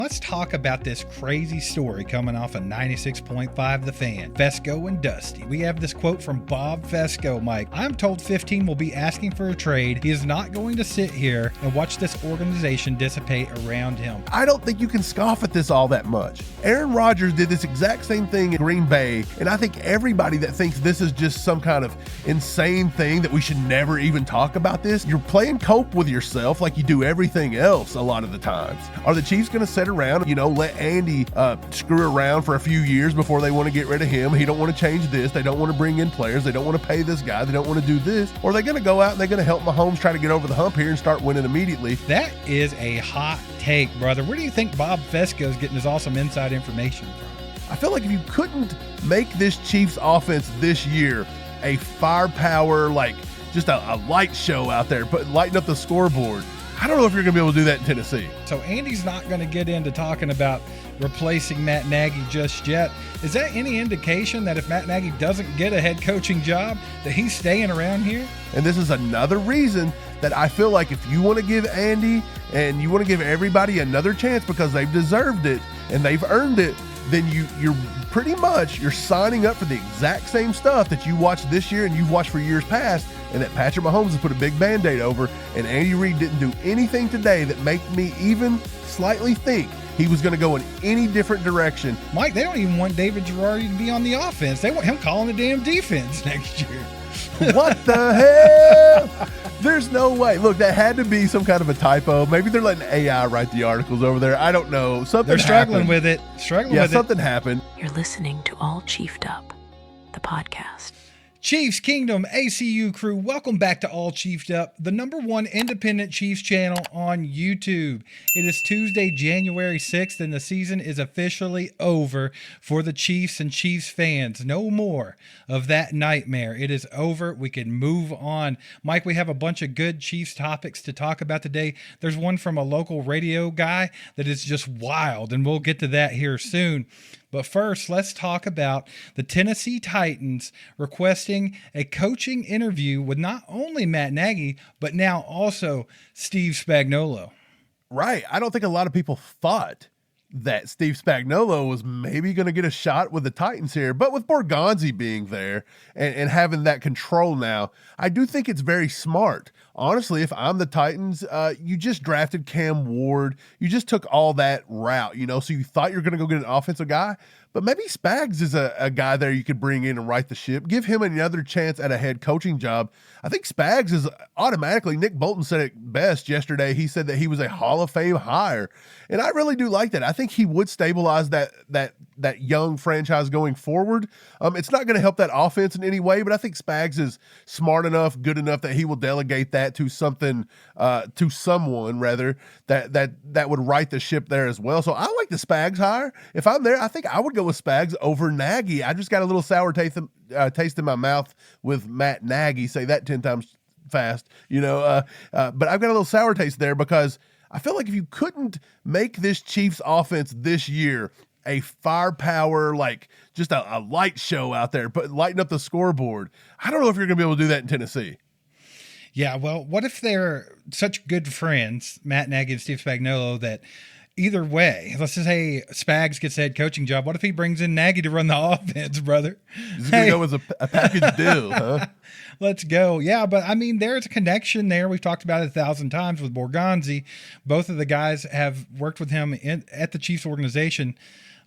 Let's talk about this crazy story coming off of 96.5 The Fan. Fesco and Dusty. We have this quote from Bob Fesco, Mike. I'm told 15 will be asking for a trade. He is not going to sit here and watch this organization dissipate around him. I don't think you can scoff at this all that much. Aaron Rodgers did this exact same thing in Green Bay, and I think everybody that thinks this is just some kind of insane thing that we should never even talk about this, you're playing cope with yourself like you do everything else a lot of the times. Are the Chiefs going to sit around, let Andy screw around for a few years before they want to get rid of him? He don't want to change this. They don't want to bring in players. They don't want to pay this guy. They don't want to do this. Or are they going to go out and they're going to help Mahomes try to get over the hump here and start winning immediately? That is a hot take, brother. Where do you think Bob Fesco is getting his awesome inside information from? I feel like if you couldn't make this Chiefs offense this year a firepower, like just a light show out there, lighting up the scoreboard, I don't know if you're going to be able to do that in Tennessee. So Andy's not going to get into talking about replacing Matt Nagy just yet. Is that any indication that if Matt Nagy doesn't get a head coaching job, that he's staying around here? And this is another reason that I feel like if you want to give Andy and you want to give everybody another chance because they've deserved it and they've earned it, then you're pretty much signing up for the exact same stuff that you watched this year and you've watched for years past, and that Patrick Mahomes has put a big Band-Aid over, and Andy Reid didn't do anything today that made me even slightly think he was going to go in any different direction. Mike, they don't even want David Girardi to be on the offense. They want him calling the damn defense next year. What the hell? There's no way. Look, that had to be some kind of a typo. Maybe they're letting AI write the articles over there. I don't know. They're struggling with it. Something happened. You're listening to All Chiefed Up, the podcast. Chiefs Kingdom ACU crew, welcome back to All Chiefed Up, the #1 independent Chiefs channel on YouTube. It is Tuesday, January 6th, and the season is officially over for the Chiefs and Chiefs fans. No more of that nightmare. It is over. We can move on. Mike, we have a bunch of good Chiefs topics to talk about today. There's one from a local radio guy that is just wild, and we'll get to that here soon. But first, let's talk about the Tennessee Titans requesting a coaching interview with not only Matt Nagy, but now also Steve Spagnuolo. Right. I don't think a lot of people thought that Steve Spagnuolo was maybe going to get a shot with the Titans here, but with Borgonzi being there and having that control now, I do think it's very smart. Honestly, if I'm the Titans, you just drafted Cam Ward. You just took all that route, so you thought you're going to go get an offensive guy, but maybe Spags is a guy there you could bring in and right the ship. Give him another chance at a head coaching job. I think Spags is automatically, Nick Bolton said it best yesterday. He said that he was a Hall of Fame hire, and I really do like that. I think he would stabilize that young franchise going forward. It's not going to help that offense in any way, but I think Spags is smart enough, good enough that he will delegate that to someone rather that would right the ship there as well. So I like the Spags hire. If I'm there, I think I would go with Spags over Nagy. I just got a little sour taste in my mouth with Matt Nagy. Say that 10 times fast, but I've got a little sour taste there because I feel like if you couldn't make this Chiefs offense this year a firepower, like just a light show out there, lighting up the scoreboard, I don't know if you're going to be able to do that in Tennessee. Yeah, well, what if they're such good friends, Matt Nagy and Steve Spagnuolo, that either way, let's just say Spags gets a head coaching job. What if he brings in Nagy to run the offense, brother? This is going to go as a package deal, huh? Let's go. Yeah, but I mean, there's a connection there. We've talked about it 1,000 times with Borgonzi. Both of the guys have worked with him at the Chiefs organization.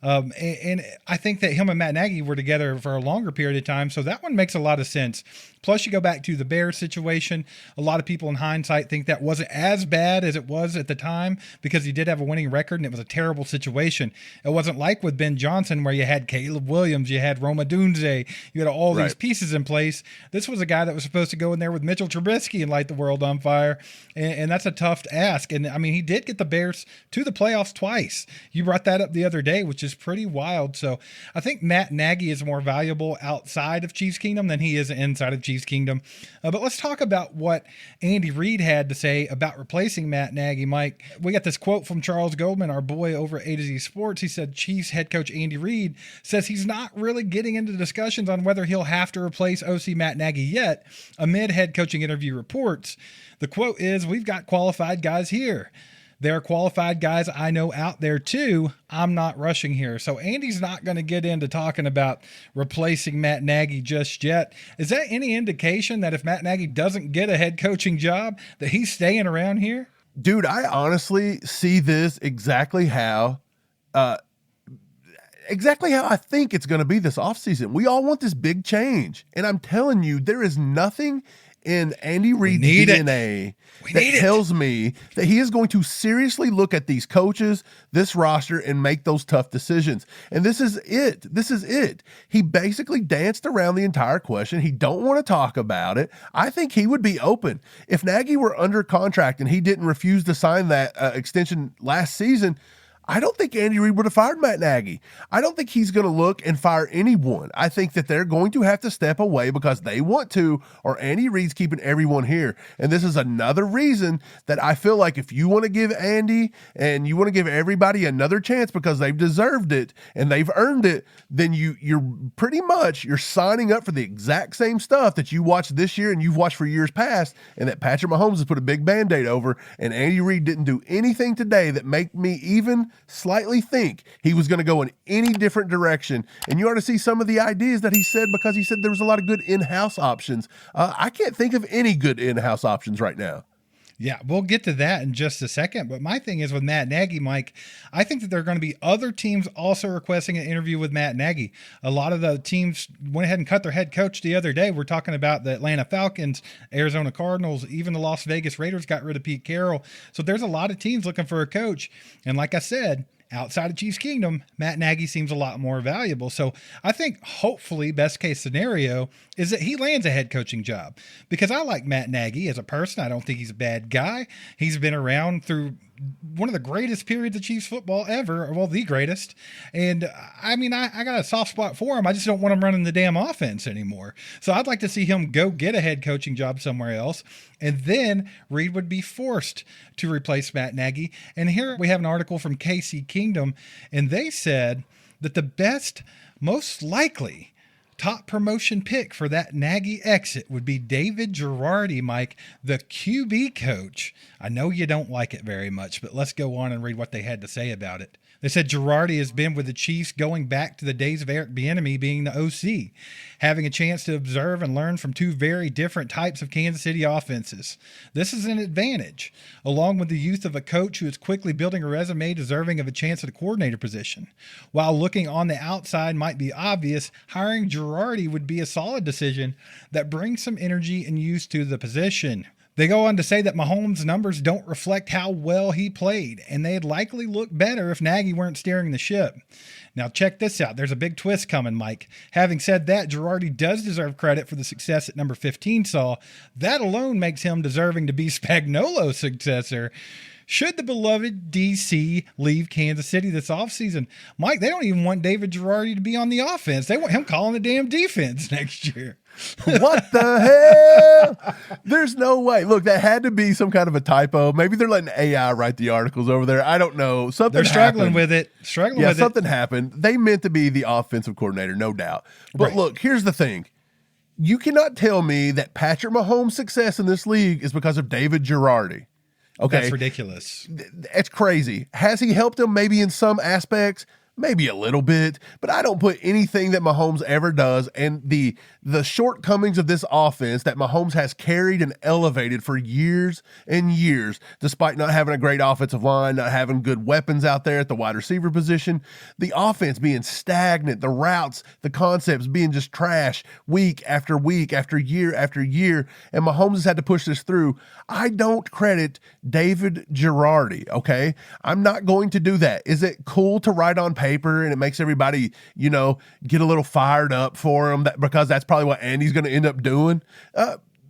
And I think that him and Matt Nagy were together for a longer period of time. So that one makes a lot of sense. Plus, you go back to the Bears situation. A lot of people in hindsight think that wasn't as bad as it was at the time because he did have a winning record and it was a terrible situation. It wasn't like with Ben Johnson where you had Caleb Williams, you had Roma Dunze, you had all these pieces in place. This was a guy that was supposed to go in there with Mitchell Trubisky and light the world on fire. And that's a tough ask. And I mean, he did get the Bears to the playoffs twice. You brought that up the other day, which is pretty wild. So I think Matt Nagy is more valuable outside of Chiefs Kingdom than he is inside of Chiefs Kingdom. But let's talk about what Andy Reid had to say about replacing Matt Nagy. Mike, we got this quote from Charles Goldman, our boy over at A to Z Sports. He said Chiefs head coach Andy Reid says he's not really getting into discussions on whether he'll have to replace OC Matt Nagy yet amid head coaching interview reports. The quote is, "We've got qualified guys here. There are qualified guys I know out there too. I'm not rushing here. So Andy's not going to get into talking about replacing Matt Nagy just yet. Is that any indication that if Matt Nagy doesn't get a head coaching job, that he's staying around here? Dude, I honestly see this exactly how I think it's going to be this offseason. We all want this big change. And I'm telling you, there is nothing in Andy Reid's DNA that tells me that he is going to seriously look at these coaches, this roster, and make those tough decisions. And this is it. This is it. He basically danced around the entire question. He don't want to talk about it. I think he would be open. If Nagy were under contract and he didn't refuse to sign that extension last season, I don't think Andy Reid would have fired Matt Nagy. I don't think he's going to look and fire anyone. I think that they're going to have to step away because they want to, or Andy Reid's keeping everyone here. And this is another reason that I feel like if you want to give Andy and you want to give everybody another chance because they've deserved it and they've earned it, then you're pretty much signing up for the exact same stuff that you watched this year and you've watched for years past, and that Patrick Mahomes has put a big Band-Aid over, and Andy Reid didn't do anything today that make me even slightly think he was going to go in any different direction. And you ought to see some of the ideas that he said, because he said there was a lot of good in-house options. I can't think of any good in-house options right now. Yeah, we'll get to that in just a second. But my thing is with Matt Nagy, Mike, I think that there are going to be other teams also requesting an interview with Matt Nagy. A lot of the teams went ahead and cut their head coach the other day. We're talking about the Atlanta Falcons, Arizona Cardinals, even the Las Vegas Raiders got rid of Pete Carroll. So there's a lot of teams looking for a coach. And like I said, outside of Chiefs Kingdom, Matt Nagy seems a lot more valuable. So I think hopefully best case scenario is that he lands a head coaching job, because I like Matt Nagy as a person. I don't think he's a bad guy. He's been around through one of the greatest periods of Chiefs football ever, well, the greatest. And I mean, I got a soft spot for him. I just don't want him running the damn offense anymore. So I'd like to see him go get a head coaching job somewhere else. And then Reid would be forced to replace Matt Nagy. And here we have an article from KC Kingdom, and they said that the best, most likely top promotion pick for that Nagy exit would be David Girardi, Mike, the QB coach. I know you don't like it very much, but let's go on and read what they had to say about it. They said Girardi has been with the Chiefs going back to the days of Eric Bieniemy being the OC, having a chance to observe and learn from two very different types of Kansas City offenses. This is an advantage, along with the youth of a coach who is quickly building a resume deserving of a chance at a coordinator position. While looking on the outside might be obvious, hiring Girardi would be a solid decision that brings some energy and youth to the position. They go on to say that Mahomes' numbers don't reflect how well he played, and they'd likely look better if Nagy weren't steering the ship. Now check this out. There's a big twist coming, Mike. Having said that, Girardi does deserve credit for the success that number 15 saw. That alone makes him deserving to be Spagnuolo's successor should the beloved DC leave Kansas City this offseason. Mike, they don't even want David Girardi to be on the offense. They want him calling the damn defense next year. What the hell? There's no way. Look, that had to be some kind of a typo. Maybe they're letting AI write the articles over there. I don't know. They're struggling with it. Something happened. They meant to be the offensive coordinator, no doubt. But Right. Look, here's the thing. You cannot tell me that Patrick Mahomes' success in this league is because of David Girardi. Okay. That's ridiculous. It's crazy. Has he helped him maybe in some aspects? Maybe a little bit, but I don't put anything that Mahomes ever does and the shortcomings of this offense that Mahomes has carried and elevated for years and years, despite not having a great offensive line, not having good weapons out there at the wide receiver position, the offense being stagnant, the routes, the concepts being just trash week after week after year, and Mahomes has had to push this through. I don't credit David Girardi, okay? I'm not going to do that. Is it cool to write on paper and it makes everybody, get a little fired up for him because that's probably what Andy's going to end up doing?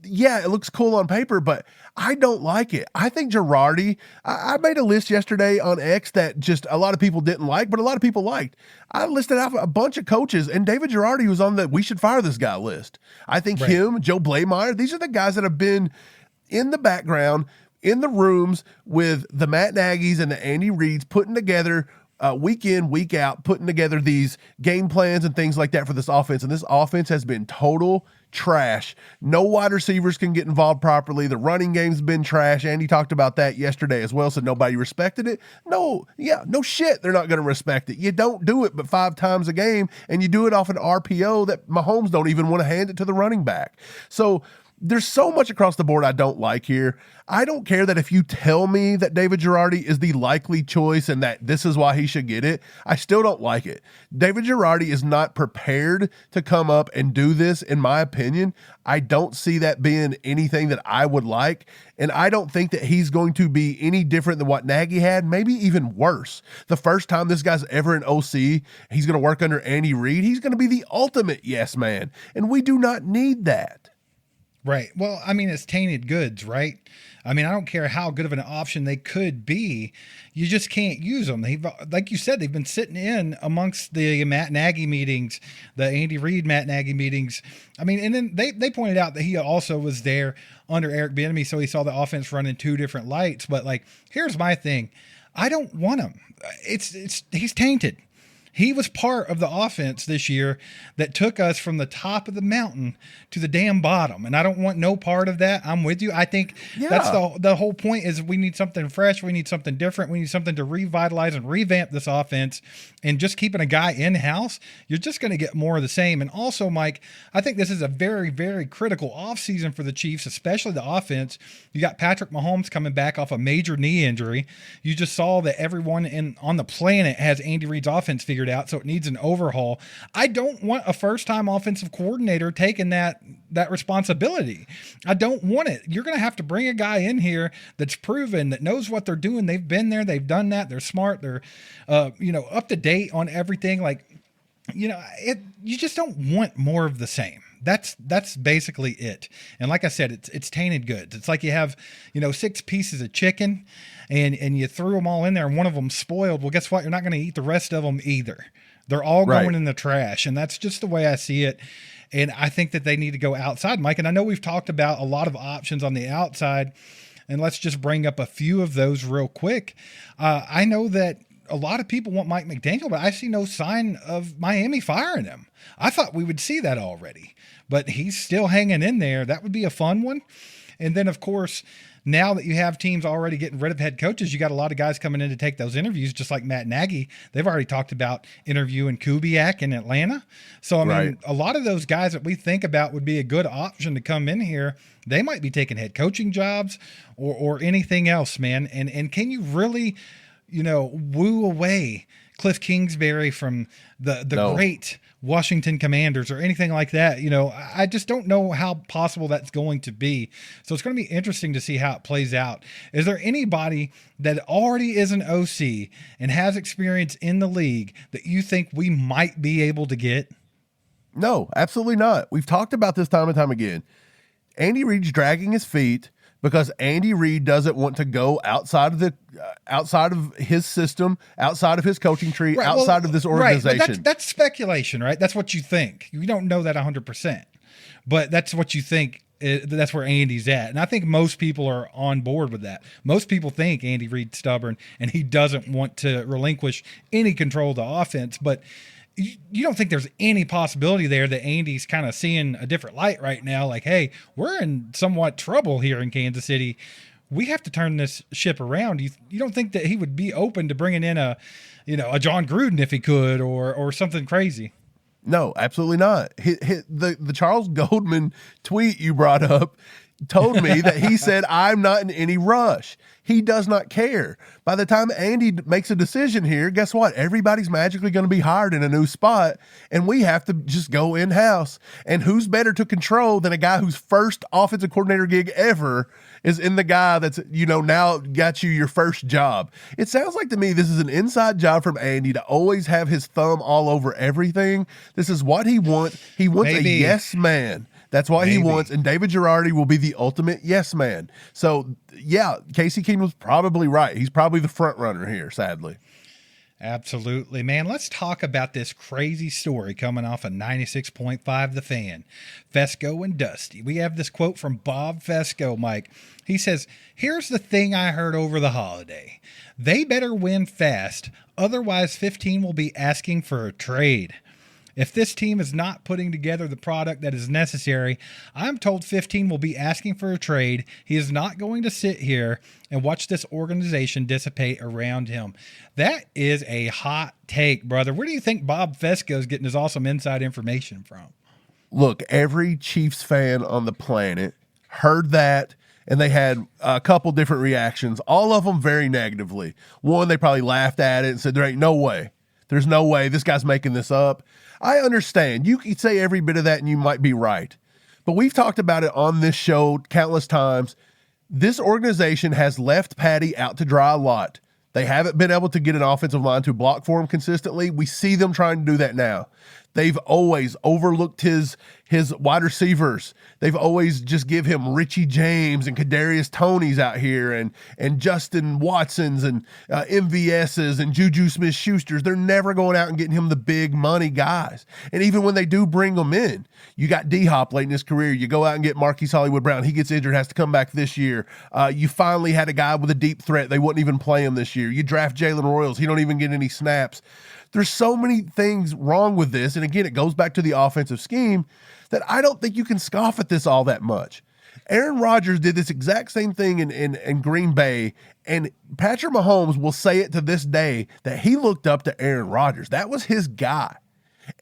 Yeah, it looks cool on paper, but I don't like it. I think Girardi, I made a list yesterday on X that just a lot of people didn't like, but a lot of people liked. I listed out a bunch of coaches, and David Girardi was on the we should fire this guy list. I think him, Joe Blameyer, these are the guys that have been in the background, in the rooms with the Matt Nagy's and the Andy Reids putting together week in, week out, putting together these game plans and things like that for this offense. And this offense has been total trash. No wide receivers can get involved properly. The running game's been trash. Andy talked about that yesterday as well. So nobody respected it. No shit. They're not going to respect it. You don't do it but 5 times a game, and you do it off an RPO that Mahomes don't even want to hand it to the running back. So there's so much across the board I don't like here. I don't care that if you tell me that David Girardi is the likely choice and that this is why he should get it. I still don't like it. David Girardi is not prepared to come up and do this, in my opinion. I don't see that being anything that I would like, and I don't think that he's going to be any different than what Nagy had, maybe even worse. The first time this guy's ever an OC, he's going to work under Andy Reid. He's going to be the ultimate yes man, and we do not need that. Right. Well, I mean, it's tainted goods, right? I mean, I don't care how good of an option they could be. You just can't use them. Like you said, they've been sitting in amongst the Matt Nagy meetings, the Andy Reid, Matt Nagy meetings. I mean, and then they pointed out that he also was there under Eric Bieniemy, so he saw the offense run in 2 different lights. But like, here's my thing. I don't want him. He's tainted. He was part of the offense this year that took us from the top of the mountain to the damn bottom. And I don't want no part of that. I'm with you. I think that's the whole point is we need something fresh. We need something different. We need something to revitalize and revamp this offense. And just keeping a guy in-house, you're just going to get more of the same. And also, Mike, I think this is a very, very critical offseason for the Chiefs, especially the offense. You got Patrick Mahomes coming back off a major knee injury. You just saw that everyone on the planet has Andy Reid's offense figured out, so it needs an overhaul. I don't want a first-time offensive coordinator taking that responsibility. I don't want it. You're going to have to bring a guy in here that's proven, that knows what they're doing. They've been there. They've done that. They're smart. They're, up to date on everything. Like, you just don't want more of the same. That's basically it. And like I said, it's tainted goods. It's like you have, 6 pieces of chicken and you threw them all in there and one of them's spoiled. Well, guess what? You're not going to eat the rest of them either. They're all going in the trash. And that's just the way I see it. And I think that they need to go outside, Mike. And I know we've talked about a lot of options on the outside, and let's just bring up a few of those real quick. I know that a lot of people want Mike McDaniel, but I see no sign of Miami firing him. I thought we would see that already, but he's still hanging in there. That would be a fun one. And then, of course, now that you have teams already getting rid of head coaches, you got a lot of guys coming in to take those interviews, just like Matt Nagy. They've already talked about interviewing Kubiak in Atlanta. So, I mean, a lot of those guys that we think about would be a good option to come in here. They might be taking head coaching jobs or anything else, man. And can you really, woo away Cliff Kingsbury from the great Washington Commanders or anything like that? I just don't know how possible that's going to be. So it's going to be interesting to see how it plays out. Is there anybody that already is an OC and has experience in the league that you think we might be able to get? No, absolutely not. We've talked about this time and time again. Andy Reid's dragging his feet because Andy Reid doesn't want to go outside of his system, outside of his coaching tree, outside of this organization. Right, but that's speculation, right? That's what you think. You don't know that 100%, but that's what you think. That's where Andy's at. And I think most people are on board with that. Most people think Andy Reid's stubborn and he doesn't want to relinquish any control of the offense, but you don't think there's any possibility there that Andy's kind of seeing a different light right now? Like, hey, we're in somewhat trouble here in Kansas City. We have to turn this ship around. You don't think that he would be open to bringing in a John Gruden if he could, or something crazy? No, absolutely not. The Charles Goldman tweet you brought up told me that he said, I'm not in any rush. He does not care. By the time Andy makes a decision here, guess what? Everybody's magically going to be hired in a new spot, and we have to just go in-house. And who's better to control than a guy whose first offensive coordinator gig ever is in the guy that's, now got you your first job? It sounds like to me this is an inside job from Andy to always have his thumb all over everything. This is what he wants. He wants a yes man. That's what he wants, and David Girardi will be the ultimate yes man. So, yeah, Casey Keenum was probably right. He's probably the front runner here, sadly. Absolutely, man. Let's talk about this crazy story coming off of 96.5 The Fan. Fesco and Dusty. We have this quote from Bob Fesco, Mike. He says, "Here's the thing I heard over the holiday. They better win fast, otherwise 15 will be asking for a trade. If this team is not putting together the product that is necessary, I'm told 15 will be asking for a trade. He is not going to sit here and watch this organization dissipate around him." That is a hot take, brother. Where do you think Bob Fesco is getting his awesome inside information from? Look, every Chiefs fan on the planet heard that, and they had a couple different reactions, all of them very negatively. One, they probably laughed at it and said, there ain't no way. There's no way this guy's making this up. I understand. You could say every bit of that and you might be right. But we've talked about it on this show countless times. This organization has left Patty out to dry a lot. They haven't been able to get an offensive line to block for him consistently. We see them trying to do that now. They've always overlooked his wide receivers. They've always just give him Richie James and Kadarius Tonys out here and Justin Watsons and MVSs and Juju Smith-Schusters. They're never going out and getting him the big money guys. And even when they do bring them in, you got D-Hop late in his career. You go out and get Marquise Hollywood Brown. He gets injured, has to come back this year. You finally had a guy with a deep threat. They wouldn't even play him this year. You draft Jalen Royals. He don't even get any snaps. There's so many things wrong with this. And again, it goes back to the offensive scheme that I don't think you can scoff at this all that much. Aaron Rodgers did this exact same thing in Green Bay, and Patrick Mahomes will say it to this day that he looked up to Aaron Rodgers. That was his guy.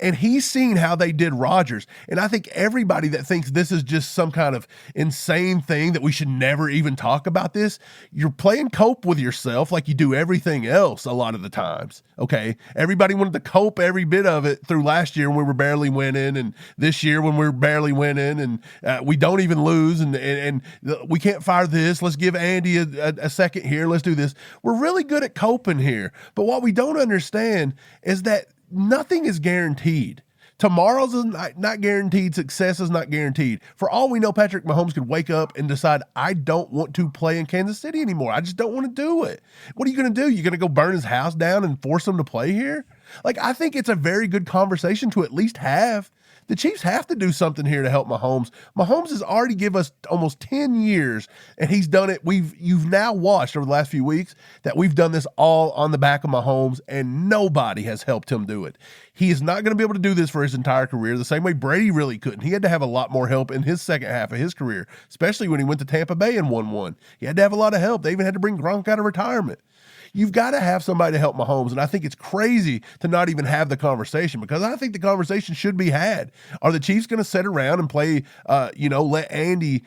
And he's seen how they did Rodgers. And I think everybody that thinks this is just some kind of insane thing that we should never even talk about this, you're playing cope with yourself like you do everything else a lot of the times. Okay. Everybody wanted to cope every bit of it through last year when we were barely winning, and this year when we're barely winning, and we don't even lose, and we can't fire this. Let's give Andy a second here. Let's do this. We're really good at coping here. But what we don't understand is that nothing is guaranteed. Tomorrow's is not guaranteed. Success is not guaranteed. For all we know, Patrick Mahomes could wake up and decide, I don't want to play in Kansas City anymore. I just don't want to do it. What are you going to do? You're going to go burn his house down and force him to play here? Like, I think it's a very good conversation to at least have. The Chiefs have to do something here to help Mahomes. Mahomes has already given us almost 10 years, and he's done it. You've now watched over the last few weeks that we've done this all on the back of Mahomes, and nobody has helped him do it. He is not going to be able to do this for his entire career the same way Brady really couldn't. He had to have a lot more help in his second half of his career, especially when he went to Tampa Bay and won one. He had to have a lot of help. They even had to bring Gronk out of retirement. You've got to have somebody to help Mahomes, and I think it's crazy to not even have the conversation, because I think the conversation should be had. Are the Chiefs going to sit around and play, let Andy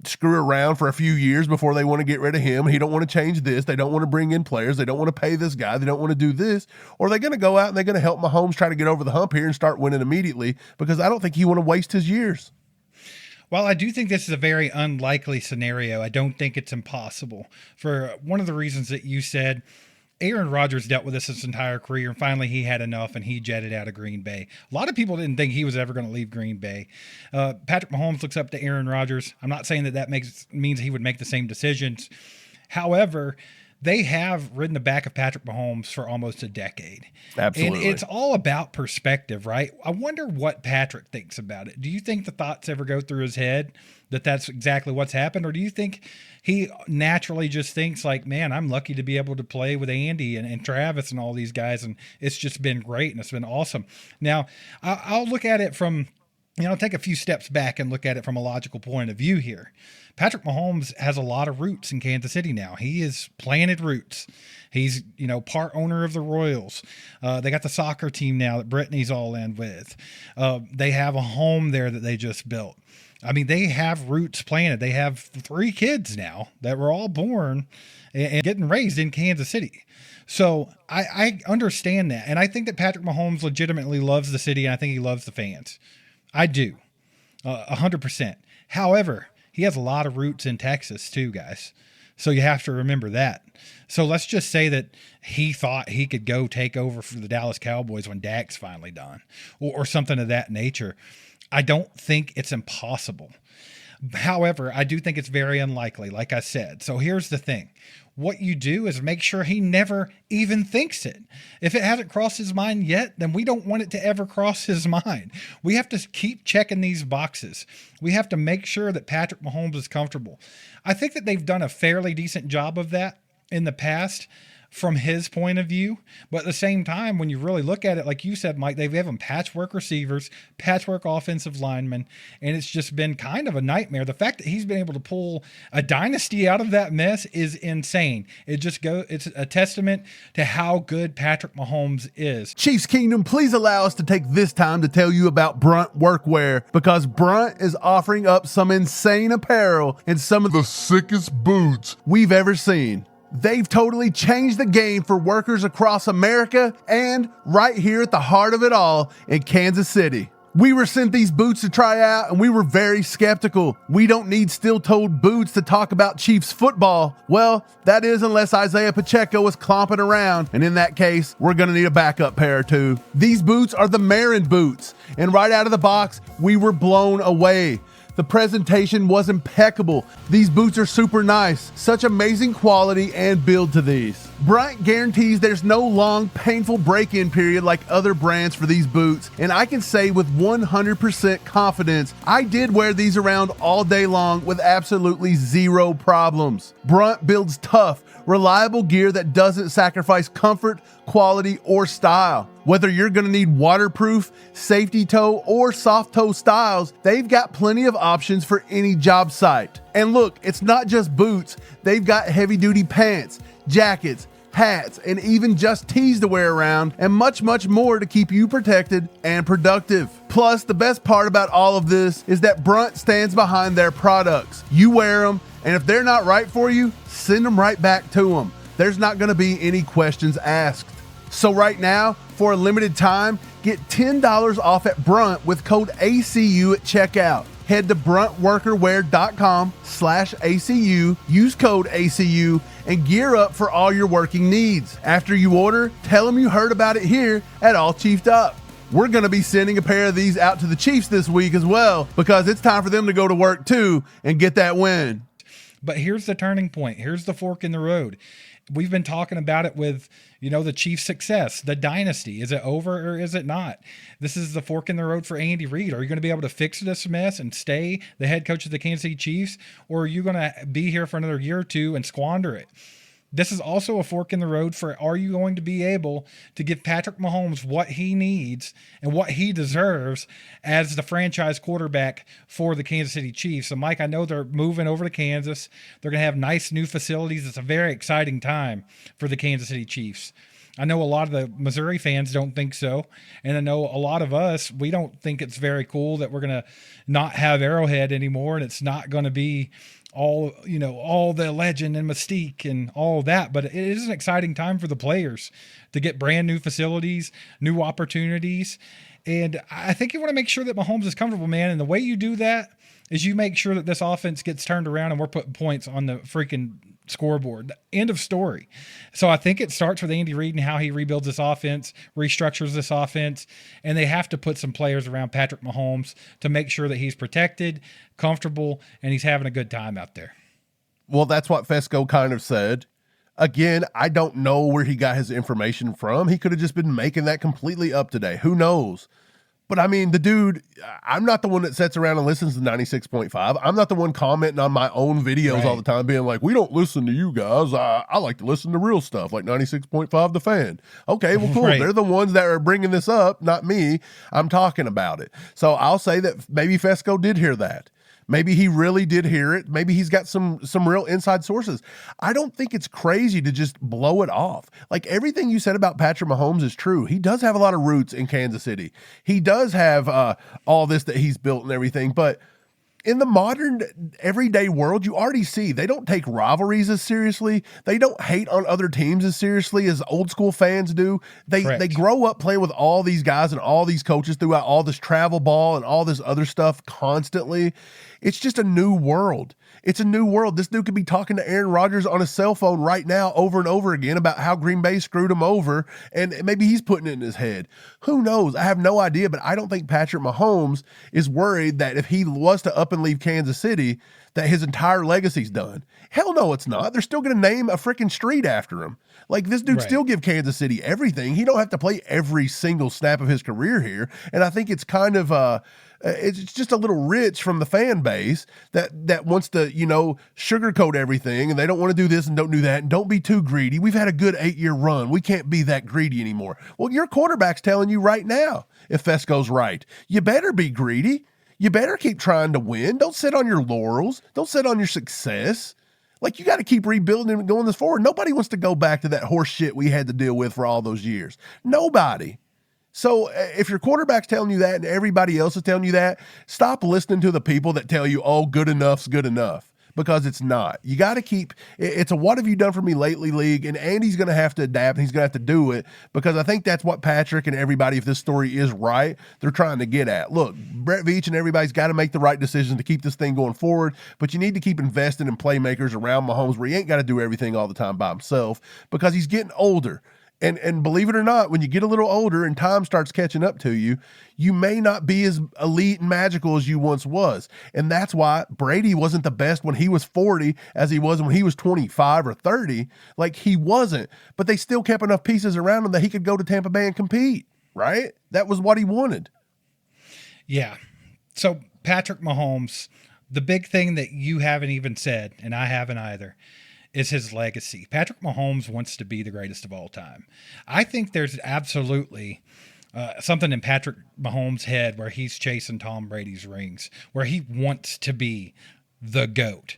screw around for a few years before they want to get rid of him? He don't want to change this. They don't want to bring in players. They don't want to pay this guy. They don't want to do this. Or are they going to go out and they're going to help Mahomes try to get over the hump here and start winning immediately? Because I don't think he want to waste his years. Well, I do think this is a very unlikely scenario. I don't think it's impossible for one of the reasons that you said. Aaron Rodgers dealt with this his entire career, and finally he had enough, and he jetted out of Green Bay. A lot of people didn't think he was ever going to leave Green Bay. Patrick Mahomes looks up to Aaron Rodgers. I'm not saying that means he would make the same decisions. However, they have ridden the back of Patrick Mahomes for almost a decade. Absolutely. And it's all about perspective, right? I wonder what Patrick thinks about it. Do you think the thoughts ever go through his head that that's exactly what's happened? Or do you think he naturally just thinks like, man, I'm lucky to be able to play with Andy and Travis and all these guys, and it's just been great and it's been awesome. Now, I'll look at it from, take a few steps back and look at it from a logical point of view here. Patrick Mahomes has a lot of roots in Kansas City now. He is planted roots. He's, part owner of the Royals. They got the soccer team now that Brittany's all in with. They have a home there that they just built. I mean, they have roots planted. They have 3 kids now that were all born and getting raised in Kansas City. So I understand that. And I think that Patrick Mahomes legitimately loves the city, and I think he loves the fans. I do. 100%. However, he has a lot of roots in Texas too, guys. So you have to remember that. So let's just say that he thought he could go take over for the Dallas Cowboys when Dak's finally done, or something of that nature. I don't think it's impossible. However, I do think it's very unlikely, like I said. So here's the thing. What you do is make sure he never even thinks it. If it hasn't crossed his mind yet, then we don't want it to ever cross his mind. We have to keep checking these boxes. We have to make sure that Patrick Mahomes is comfortable. I think that they've done a fairly decent job of that in the past from his point of view. But at the same time, when you really look at it, like you said, Mike, they've given patchwork receivers, patchwork offensive linemen, and it's just been kind of a nightmare. The fact that he's been able to pull a dynasty out of that mess is insane. It's a testament to how good Patrick Mahomes is. Chiefs Kingdom, please allow us to take this time to tell you about Brunt Workwear, because Brunt is offering up some insane apparel and some of the sickest boots we've ever seen. They've totally changed the game for workers across America and right here at the heart of it all in Kansas City. We were sent these boots to try out and we were very skeptical. We don't need steel-toed boots to talk about Chiefs football. Well, that is unless Isaiah Pacheco is clomping around, and in that case, we're gonna need a backup pair or two. These boots are the Marin boots, and right out of the box, we were blown away. The presentation was impeccable. These boots are super nice. Such amazing quality and build to these. Brunt guarantees there's no long, painful break-in period like other brands for these boots, and I can say with 100% confidence, I did wear these around all day long with absolutely zero problems. Brunt builds tough, reliable gear that doesn't sacrifice comfort, quality, or style. Whether you're going to need waterproof, safety toe, or soft toe styles, they've got plenty of options for any job site. And look, it's not just boots. They've got heavy-duty pants, jackets, hats, and even just tees to wear around, and much, much more to keep you protected and productive. Plus, the best part about all of this is that Brunt stands behind their products. You wear them, and if they're not right for you, send them right back to them. There's not going to be any questions asked. So right now, for a limited time, get $10 off at Brunt with code ACU at checkout. Head to bruntworker.com/ACU, use code ACU, and gear up for all your working needs. After you order, tell them you heard about it here at All Chiefed Up. We're going to be sending a pair of these out to the Chiefs this week as well, because it's time for them to go to work too and get that win. But here's the turning point. Here's the fork in the road. We've been talking about it with, the Chiefs' success, the dynasty. Is it over or is it not? This is the fork in the road for Andy Reid. Are you going to be able to fix this mess and stay the head coach of the Kansas City Chiefs, or are you going to be here for another year or two and squander it? This is also a fork in the road for, are you going to be able to give Patrick Mahomes what he needs and what he deserves as the franchise quarterback for the Kansas City Chiefs? So, Mike, I know they're moving over to Kansas. They're going to have nice new facilities. It's a very exciting time for the Kansas City Chiefs. I know a lot of the Missouri fans don't think so. And I know a lot of us, we don't think it's very cool that we're going to not have Arrowhead anymore, and it's not going to be all the legend and mystique and all that. But it is an exciting time for the players to get brand new facilities, new opportunities. And I think you want to make sure that Mahomes is comfortable, man. And the way you do that is you make sure that this offense gets turned around and we're putting points on the freaking scoreboard. End of story. So I think it starts with Andy Reid and how he rebuilds this offense, restructures this offense, and they have to put some players around Patrick Mahomes to make sure that he's protected, comfortable, and he's having a good time out there. Well, that's what Fesco kind of said. Again, I don't know where he got his information from. He could have just been making that completely up today. Who knows? But I mean, the dude, I'm not the one that sits around and listens to 96.5. I'm not the one commenting on my own videos all the time being like, we don't listen to you guys. I like to listen to real stuff like 96.5 The Fan. Okay, well, cool. They're the ones that are bringing this up, not me. I'm talking about it. So I'll say that maybe Fesco did hear that. Maybe he really did hear it. Maybe he's got some real inside sources. I don't think it's crazy to just blow it off. Like, everything you said about Patrick Mahomes is true. He does have a lot of roots in Kansas City. He does have all this that he's built and everything. But in the modern everyday world, you already see they don't take rivalries as seriously. They don't hate on other teams as seriously as old school fans do. They grow up playing with all these guys and all these coaches throughout all this travel ball and all this other stuff constantly. It's just a new world. It's a new world. This dude could be talking to Aaron Rodgers on his cell phone right now over and over again about how Green Bay screwed him over, and maybe he's putting it in his head. Who knows? I have no idea, but I don't think Patrick Mahomes is worried that if he was to up up and leave Kansas City that his entire legacy's done. Hell no, it's not. They're still going to name a freaking street after him. Like, this dude still give Kansas City everything. He don't have to play every single snap of his career here. And I think it's kind of it's just a little rich from the fan base that wants to, you know, sugarcoat everything, and they don't want to do this and don't do that, and don't be too greedy. We've had a good 8-year run. We can't be that greedy anymore. Well, your quarterback's telling you right now, if Fesco's right, you better be greedy. You better keep trying to win. Don't sit on your laurels. Don't sit on your success. Like, you got to keep rebuilding and going this forward. Nobody wants to go back to that horse shit we had to deal with for all those years. Nobody. So if your quarterback's telling you that and everybody else is telling you that, stop listening to the people that tell you, oh, good enough's good enough, because it's not. You got to keep, it's a what have you done for me lately league, and Andy's going to have to adapt, and he's going to have to do it, because I think that's what Patrick and everybody, if this story is right, they're trying to get at. Look, Brett Veach and everybody's got to make the right decision to keep this thing going forward, but you need to keep investing in playmakers around Mahomes where he ain't got to do everything all the time by himself, because he's getting older. And believe it or not, when you get a little older and time starts catching up to you, you may not be as elite and magical as you once was. And that's why Brady wasn't the best when he was 40 as he was when he was 25 or 30. Like, he wasn't. But they still kept enough pieces around him that he could go to Tampa Bay and compete, right? That was what he wanted. Yeah. So, Patrick Mahomes, the big thing that you haven't even said, and I haven't either, is his legacy. Patrick Mahomes wants to be the greatest of all time. I think there's absolutely something in Patrick Mahomes' head where he's chasing Tom Brady's rings, where he wants to be the GOAT.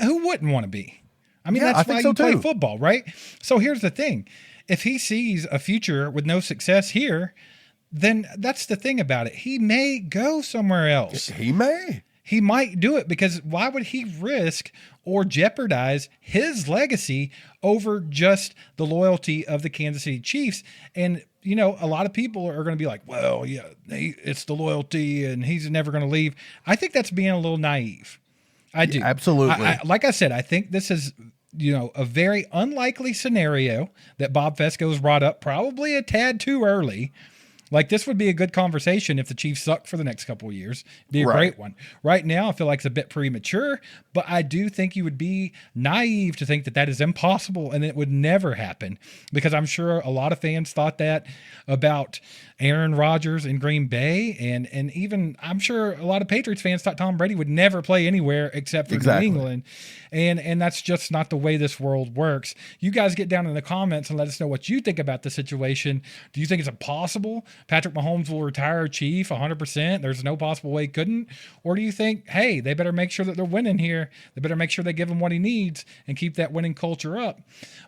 Who wouldn't want to be? I mean, that's why you play football, right? So here's the thing. If he sees a future with no success here, then that's the thing about it. He may go somewhere else. He may. He might do it, because why would he risk or jeopardize his legacy over just the loyalty of the Kansas City Chiefs? And, you know, a lot of people are going to be like, well, yeah, it's the loyalty and he's never going to leave. I think that's being a little naive. I do. Absolutely. Like I said, I think this is, you know, a very unlikely scenario that Bob Fesco's brought up, probably a tad too early. Like, this would be a good conversation if the Chiefs suck for the next couple of years. It'd be a great one. Right now, I feel like it's a bit premature, but I do think you would be naive to think that that is impossible and it would never happen, because I'm sure a lot of fans thought that about Aaron Rodgers in Green Bay, and even I'm sure a lot of Patriots fans thought Tom Brady would never play anywhere except for New England. And that's just not the way this world works. You guys get down in the comments and let us know what you think about the situation. Do you think it's impossible Patrick Mahomes will retire Chief 100%? There's no possible way he couldn't? Or do you think, hey, they better make sure that they're winning here. They better make sure they give him what he needs and keep that winning culture up?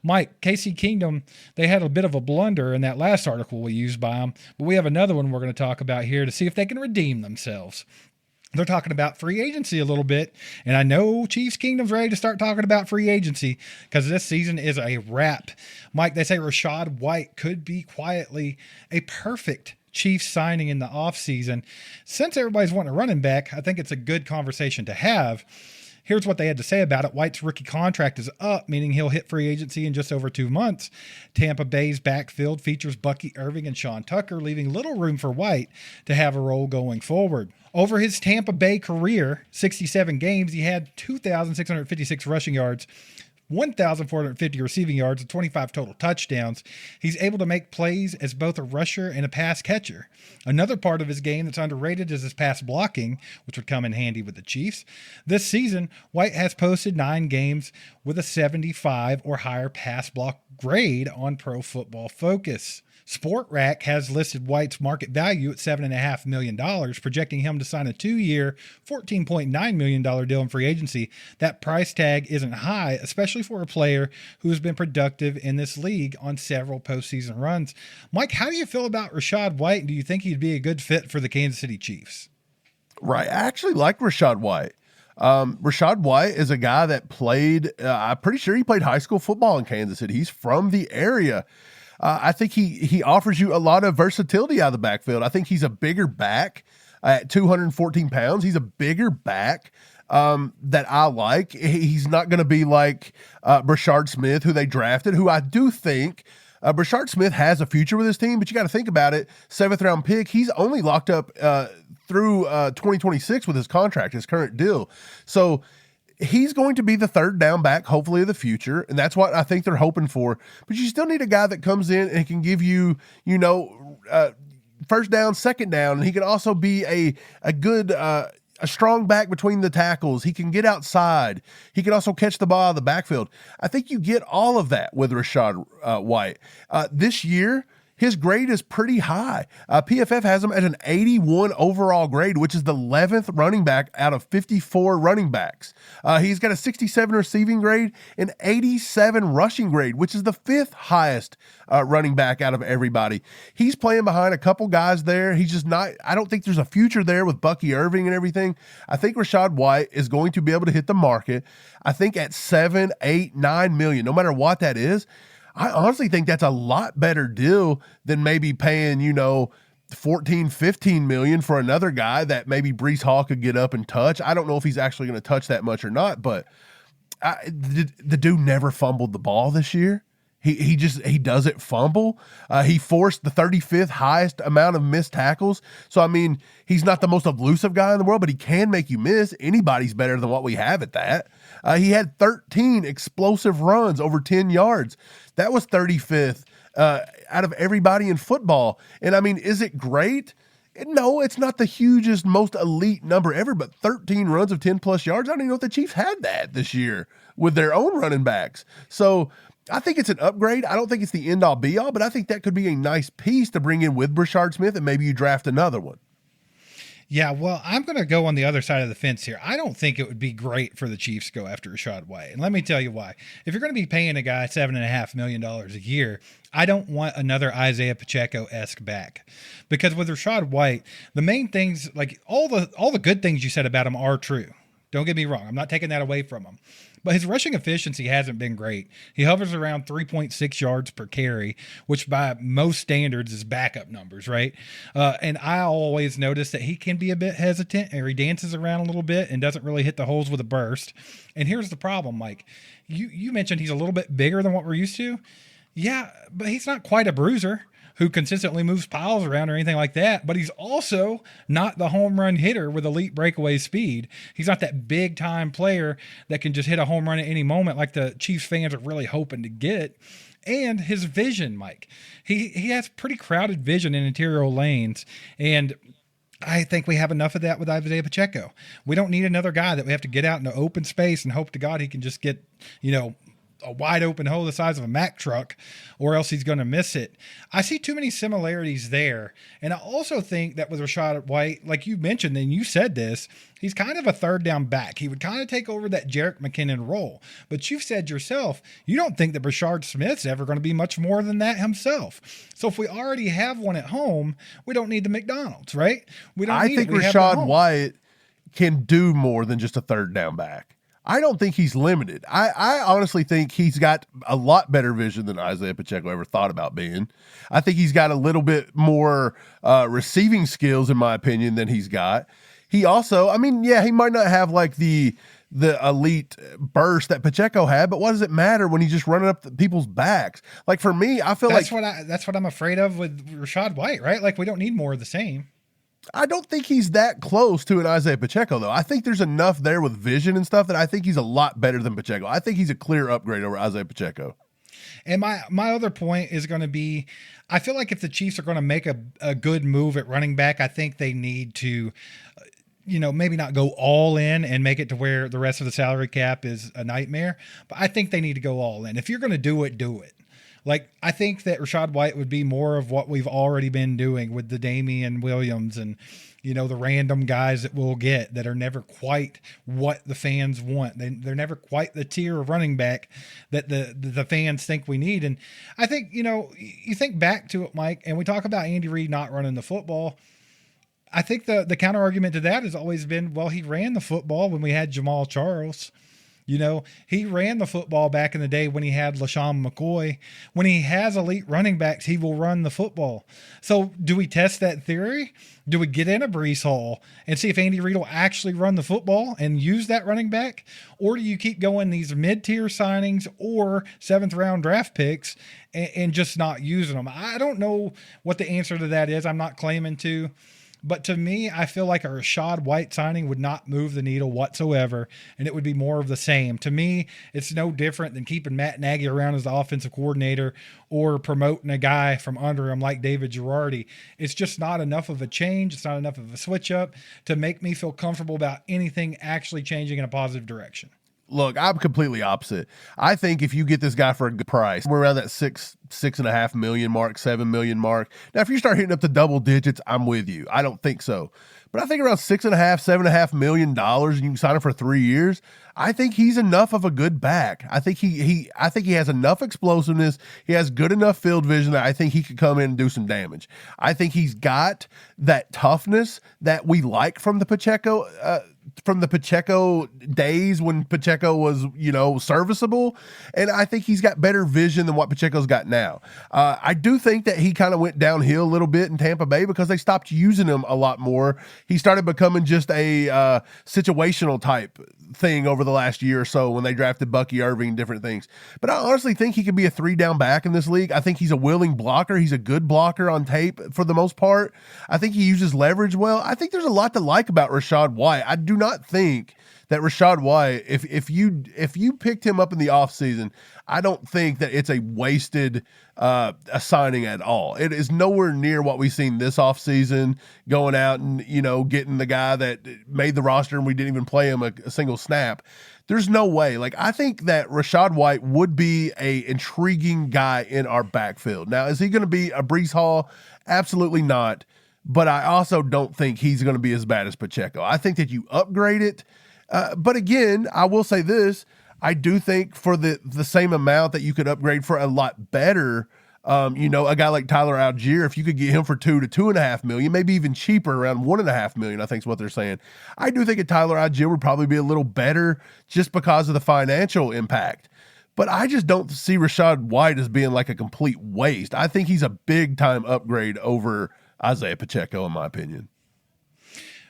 Mike, KC Kingdom, they had a bit of a blunder in that last article we used by them, but we have another one we're going to talk about here to see if they can redeem themselves. They're talking about free agency a little bit, and I know Chiefs Kingdom's ready to start talking about free agency because this season is a wrap. Mike, they say Rachaad White could be quietly a perfect Chiefs signing in the offseason. Since everybody's wanting a running back, I think it's a good conversation to have. Here's what they had to say about it. White's rookie contract is up, meaning he'll hit free agency in just over 2 months. Tampa Bay's backfield features Bucky Irving and Sean Tucker, leaving little room for White to have a role going forward. Over his Tampa Bay career, 67 games, he had 2,656 rushing yards, 1,450 receiving yards, and 25 total touchdowns. He's able to make plays as both a rusher and a pass catcher. Another part of his game that's underrated is his pass blocking, which would come in handy with the Chiefs. This season, White has posted 9 games with a 75 or higher pass block grade on Pro Football Focus. SportRack has listed White's market value at $7.5 million, projecting him to sign a 2-year, $14.9 million deal in free agency. That price tag isn't high, especially for a player who has been productive in this league on several postseason runs. Mike, how do you feel about Rachaad White? Do you think he'd be a good fit for the Kansas City Chiefs? Right. I actually like Rachaad White. Rachaad White is a guy that played, I'm pretty sure he played high school football in Kansas City. He's from the area. I think he offers you a lot of versatility out of the backfield. I think he's a bigger back at 214 pounds. He's a bigger back that I like. He's not going to be like Brashard Smith, who they drafted, who I do think Brashard Smith has a future with his team, but you got to think about it. 7th round pick. He's only locked up through 2026 with his contract, his current deal. So he's going to be the third down back, hopefully, of the future. And that's what I think they're hoping for. But you still need a guy that comes in and can give you, first down, second down. And he can also be a good, a strong back between the tackles. He can get outside. He can also catch the ball out of the backfield. I think you get all of that with Rachaad White. This year, his grade is pretty high. PFF has him at an 81 overall grade, which is the 11th running back out of 54 running backs. He's got a 67 receiving grade and 87 rushing grade, which is the 5th highest running back out of everybody. He's playing behind a couple guys there. He's just not, I don't think there's a future there with Bucky Irving and everything. I think Rachaad White is going to be able to hit the market. I think at 7, 8, 9 million, no matter what that is, I honestly think that's a lot better deal than maybe paying, 14, 15 million for another guy that maybe Breece Hall could get up and touch. I don't know if he's actually going to touch that much or not, but the dude never fumbled the ball this year. He doesn't fumble. He forced the 35th highest amount of missed tackles. So, I mean, he's not the most elusive guy in the world, but he can make you miss. Anybody's better than what we have at that. He had 13 explosive runs over 10 yards. That was 35th out of everybody in football. And, I mean, is it great? No, it's not the hugest, most elite number ever, but 13 runs of 10-plus yards. I don't even know if the Chiefs had that this year with their own running backs. So, I think it's an upgrade. I don't think it's the end-all, be-all, but I think that could be a nice piece to bring in with Brashard Smith, and maybe you draft another one. Yeah, well, I'm going to go on the other side of the fence here. I don't think it would be great for the Chiefs to go after Rachaad White. And let me tell you why. If you're going to be paying a guy $7.5 million a year, I don't want another Isaiah Pacheco-esque back. Because with Rachaad White, the main things, like all the good things you said about him are true. Don't get me wrong. I'm not taking that away from him. But his rushing efficiency hasn't been great. He hovers around 3.6 yards per carry, which by most standards is backup numbers, right? And I always notice that he can be a bit hesitant, or he dances around a little bit and doesn't really hit the holes with a burst. And here's the problem, Mike. You mentioned he's a little bit bigger than what we're used to. Yeah, but he's not quite a bruiser who consistently moves piles around or anything like that, but he's also not the home run hitter with elite breakaway speed. He's not that big time player that can just hit a home run at any moment like the Chiefs fans are really hoping to get. And his vision, Mike, he has pretty crowded vision in interior lanes, and I think we have enough of that with Isaiah Pacheco. We don't need another guy that we have to get out into open space and hope to God he can just get, a wide open hole the size of a Mack truck, or else he's going to miss it. I see too many similarities there. And I also think that with Rachaad White, like you mentioned, and you said this, he's kind of a third down back. He would kind of take over that Jerick McKinnon role. But you've said yourself, you don't think that Brashard Smith's ever going to be much more than that himself. So if we already have one at home, we don't need the McDonald's, right? I think Rachaad White can do more than just a third down back. I don't think he's limited. I honestly think he's got a lot better vision than Isaiah Pacheco ever thought about being. I think he's got a little bit more receiving skills, in my opinion, than he's got. He also, he might not have like the elite burst that Pacheco had, but what does it matter when he's just running up people's backs? Like for me, I feel that's what I'm afraid of with Rachaad White, right? Like we don't need more of the same. I don't think he's that close to an Isaiah Pacheco, though. I think there's enough there with vision and stuff that I think he's a lot better than Pacheco. I think he's a clear upgrade over Isaiah Pacheco. And my other point is going to be, I feel like if the Chiefs are going to make a good move at running back, I think they need to, maybe not go all in and make it to where the rest of the salary cap is a nightmare. But I think they need to go all in. If you're going to do it, do it. Like, I think that Rachaad White would be more of what we've already been doing with the Damian Williams and, the random guys that we'll get that are never quite what the fans want. They're never quite the tier of running back that the fans think we need. And I think, you think back to it, Mike, and we talk about Andy Reid not running the football. I think the counter argument to that has always been, well, he ran the football when we had Jamal Charles. You know, he ran the football back in the day when he had LaShawn McCoy. When he has elite running backs, he will run the football. So do we test that theory? Do we get in a Breece Hall and see if Andy Reid will actually run the football and use that running back? Or do you keep going these mid-tier signings or 7th-round draft picks and just not using them? I don't know what the answer to that is. I'm not claiming to. But to me, I feel like a Rachaad White signing would not move the needle whatsoever, and it would be more of the same. To me, it's no different than keeping Matt Nagy around as the offensive coordinator or promoting a guy from under him like David Girardi. It's just not enough of a change. It's not enough of a switch up to make me feel comfortable about anything actually changing in a positive direction. Look, I'm completely opposite. I think if you get this guy for a good price, we're around that 6.5 million mark, 7 million mark. Now, if you start hitting up the double digits, I'm with you. I don't think so. But I think around $6.5 million, and you can sign him for 3 years. I think he's enough of a good back. I think he has enough explosiveness. He has good enough field vision that I think he could come in and do some damage. I think he's got that toughness that we like from the Pacheco days when Pacheco was, serviceable. And I think he's got better vision than what Pacheco's got now. I do think that he kind of went downhill a little bit in Tampa Bay because they stopped using him a lot more. He started becoming just a situational type thing over the last year or so when they drafted Bucky Irving and different things. But I honestly think he could be a 3-down back in this league. I think he's a willing blocker. He's a good blocker on tape for the most part. I think he uses leverage well. I think there's a lot to like about Rachaad White. I do not think that Rachaad White, if you picked him up in the offseason, I don't think that it's a wasted a signing at all. It is nowhere near what we've seen this offseason, going out and, getting the guy that made the roster and we didn't even play him a single snap. There's no way. Like, I think that Rachaad White would be a intriguing guy in our backfield. Now, is he going to be a Breece Hall? Absolutely not. But I also don't think he's going to be as bad as Pacheco. I think that you upgrade it. But again, I will say this. I do think for the same amount that you could upgrade for a lot better, a guy like Tyler Algier, if you could get him for $2 to $2.5 million, maybe even cheaper, around $1.5 million, I think is what they're saying. I do think a Tyler Algier would probably be a little better just because of the financial impact. But I just don't see Rachaad White as being like a complete waste. I think he's a big time upgrade over Isaiah Pacheco, in my opinion.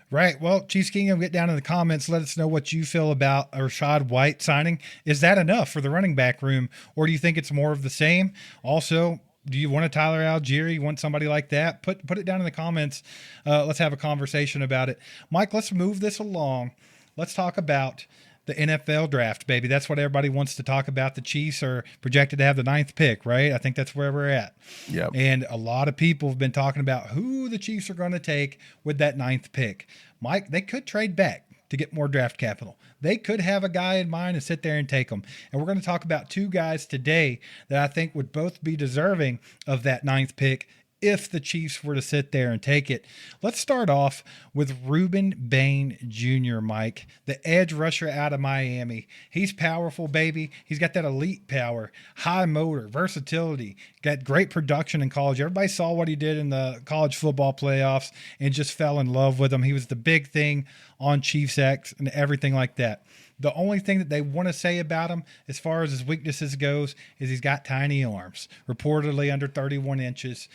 Right. Well, Chiefs Kingdom, get down in the comments. Let us know what you feel about a Rachaad White signing. Is that enough for the running back room, or do you think it's more of the same? Also, do you want a Tyler Algier? You want somebody like that? Put it down in the comments. Let's have a conversation about it. Mike, let's move this along. Let's talk about the NFL draft, baby. That's what everybody wants to talk about. The Chiefs are projected to have the 9th pick, right? I think that's where we're at. Yep. And a lot of people have been talking about who the Chiefs are going to take with that 9th pick. Mike, they could trade back to get more draft capital. They could have a guy in mind and sit there and take them. And we're going to talk about 2 guys today that I think would both be deserving of that 9th pick if the Chiefs were to sit there and take it. Let's start off with Ruben Bane Jr., Mike, the edge rusher out of Miami. He's powerful, baby. He's got that elite power, high motor, versatility, got great production in college. Everybody saw what he did in the college football playoffs and just fell in love with him. He was the big thing on Chiefs X and everything like that. The only thing that they want to say about him as far as his weaknesses goes is he's got tiny arms, reportedly under 31 inches.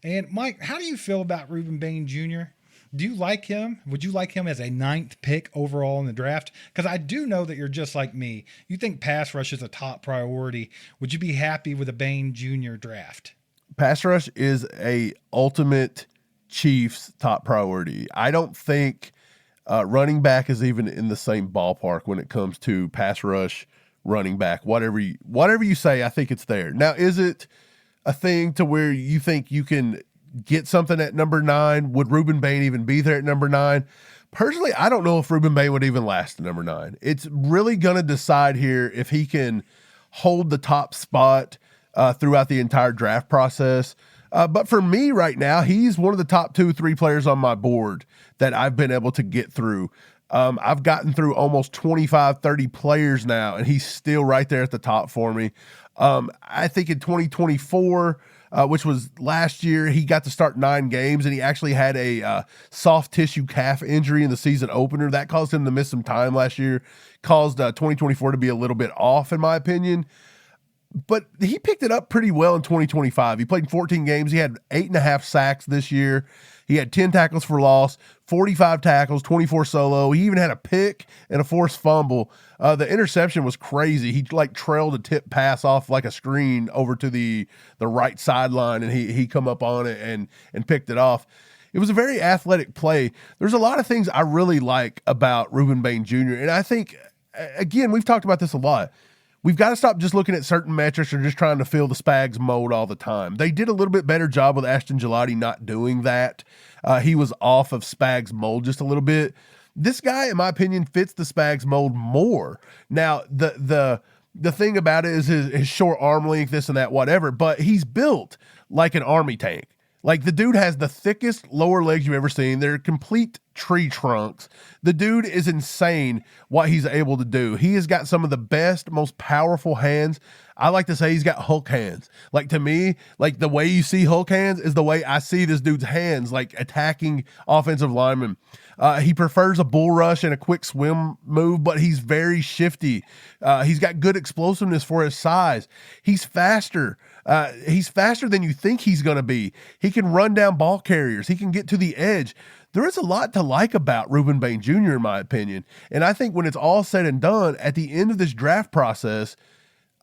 And Mike, how do you feel about Ruben Bane Jr.? Do you like him? Would you like him as a 9th pick overall in the draft? Because I do know that you're just like me. You think pass rush is a top priority. Would you be happy with a Bane Jr. draft? Pass rush is a ultimate Chiefs top priority. I don't think running back is even in the same ballpark when it comes to pass rush, running back, whatever you say. I think it's there. Now, is it a thing to where you think you can get something at number 9? Would Ruben Bane even be there at number 9? Personally, I don't know if Ruben Bane would even last at number 9. It's really going to decide here if he can hold the top spot throughout the entire draft process. But for me right now, he's one of the top 2-3 players on my board that I've been able to get through. I've gotten through almost 25, 30 players now, and he's still right there at the top for me. I think in 2024, which was last year. He got to start 9 games, and he actually had a soft tissue calf injury in the season opener. That caused him to miss some time last year, caused 2024 to be a little bit off, in my opinion. But he picked it up pretty well in 2025. He played in 14 games. He had 8.5 sacks this year. He had 10 tackles for loss, 45 tackles, 24 solo. He even had a pick and a forced fumble. The interception was crazy. He trailed a tip pass off like a screen over to the right sideline, and he come up on it and picked it off. It was a very athletic play. There's a lot of things I really like about Ruben Bane Jr., and I think, again, we've talked about this a lot. We've got to stop just looking at certain metrics or just trying to fill the Spags mold all the time. They did a little bit better job with Ashton Gillotte not doing that. He was off of Spags mold just a little bit. This guy, in my opinion, fits the Spags mold more. Now, the thing about it is his short arm length, this and that, whatever, but he's built like an army tank. Like, the dude has the thickest lower legs you've ever seen. They're complete tree trunks. The dude is insane what he's able to do. He has got some of the best, most powerful hands. I like to say he's got Hulk hands. Like, to me, like, the way you see Hulk hands is the way I see this dude's hands, like, attacking offensive linemen. He prefers a bull rush and a quick swim move, but he's very shifty. He's got good explosiveness for his size. He's faster. He's faster than you think he's going to be. He can run down ball carriers. He can get to the edge. There is a lot to like about Ruben Bane Jr., in my opinion. And I think when it's all said and done, at the end of this draft process,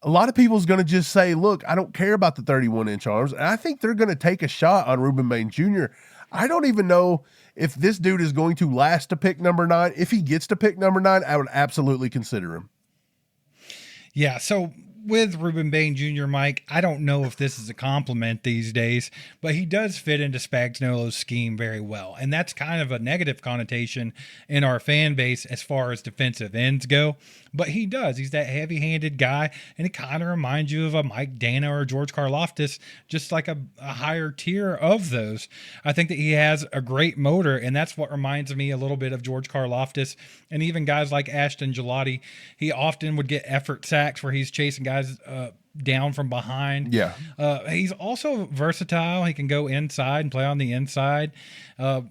a lot of people's going to just say, look, I don't care about the 31-inch arms. And I think they're going to take a shot on Ruben Bane Jr. I don't even know if this dude is going to last to pick number 9. If he gets to pick number 9, I would absolutely consider him. Yeah, so with Ruben Bane Jr., Mike, I don't know if this is a compliment these days, but he does fit into Spagnuolo's scheme very well. And that's kind of a negative connotation in our fan base as far as defensive ends go. But he does. He's that heavy-handed guy, and it kind of reminds you of a Mike Dana or George Karlaftis, just like a higher tier of those. I think that he has a great motor, and that's what reminds me a little bit of George Karlaftis, and even guys like Ashton Gillotte. He often would get effort sacks where he's chasing guys down from behind. Yeah. He's also versatile. He can go inside and play on the inside.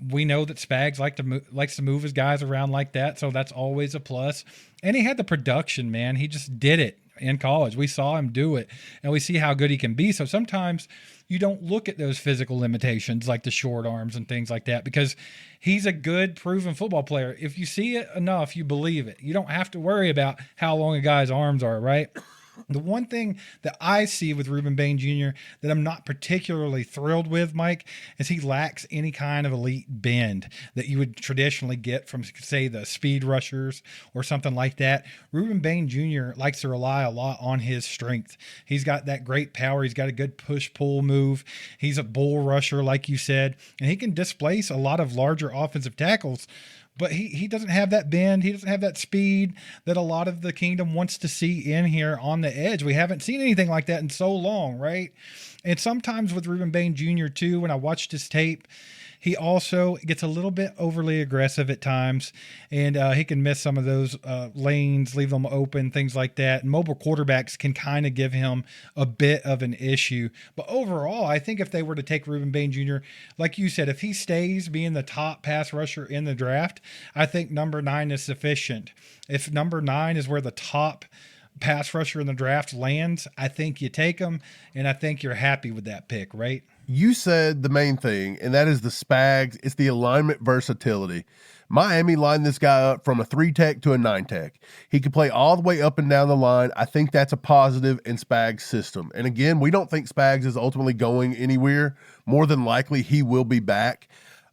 We know that Spags likes to move his guys around like that, so that's always a plus. And he had the production, man. He just did it in college. We saw him do it, and we see how good he can be. So sometimes you don't look at those physical limitations like the short arms and things like that, because he's a good, proven football player. If you see it enough, you believe it. You don't have to worry about how long a guy's arms are, right? The one thing that I see with Ruben Bane Jr. that I'm not particularly thrilled with, Mike, is he lacks any kind of elite bend that you would traditionally get from, say, the speed rushers or something like that. Ruben Bane Jr. likes to rely a lot on his strength. He's got that great power. He's got a good push-pull move. He's a bull rusher, like you said, and he can displace a lot of larger offensive tackles. But he doesn't have that bend. He doesn't have that speed that a lot of the kingdom wants to see in here on the edge. We haven't seen anything like that in so long, right? And sometimes with Ruben Bane Jr. too, when I watched his tape, he also gets a little bit overly aggressive at times, and he can miss some of those lanes, leave them open, things like that. And mobile quarterbacks can kind of give him a bit of an issue. But overall, I think if they were to take Ruben Bane Jr., like you said, if he stays being the top pass rusher in the draft, I think number 9 is sufficient. If number 9 is where the top pass rusher in the draft lands, I think you take him, and I think you're happy with that pick, right? You said the main thing, and that is the Spags. It's the alignment versatility. Miami lined this guy up from a 3-tech to a 9-tech. He could play all the way up and down the line. I think that's a positive in Spags' system. And again, we don't think Spags is ultimately going anywhere. More than likely, he will be back.